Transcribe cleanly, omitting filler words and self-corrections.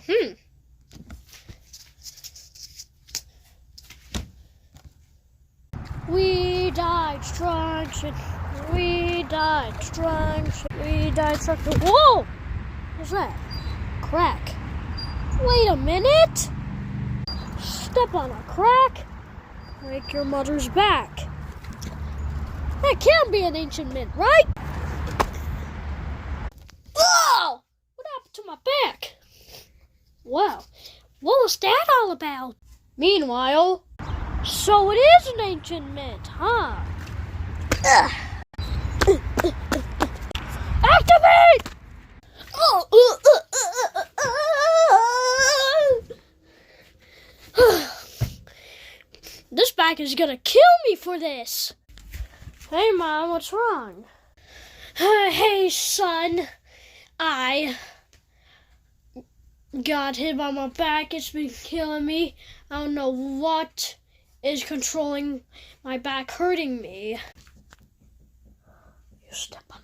We died strong, we died strong, we died strong. Whoa! What's that? Crack. Wait a minute! Step on a crack, break your mother's back. That can't be an ancient mint, right? Oh! What happened to my back? Well, what was that all about? Meanwhile, so it is an ancient mint, huh? Activate! This bag is gonna kill me for this. Hey, Mom, what's wrong? Hey, son, I got hit by my back. It's been killing me. I don't know what is controlling my back hurting me. You step on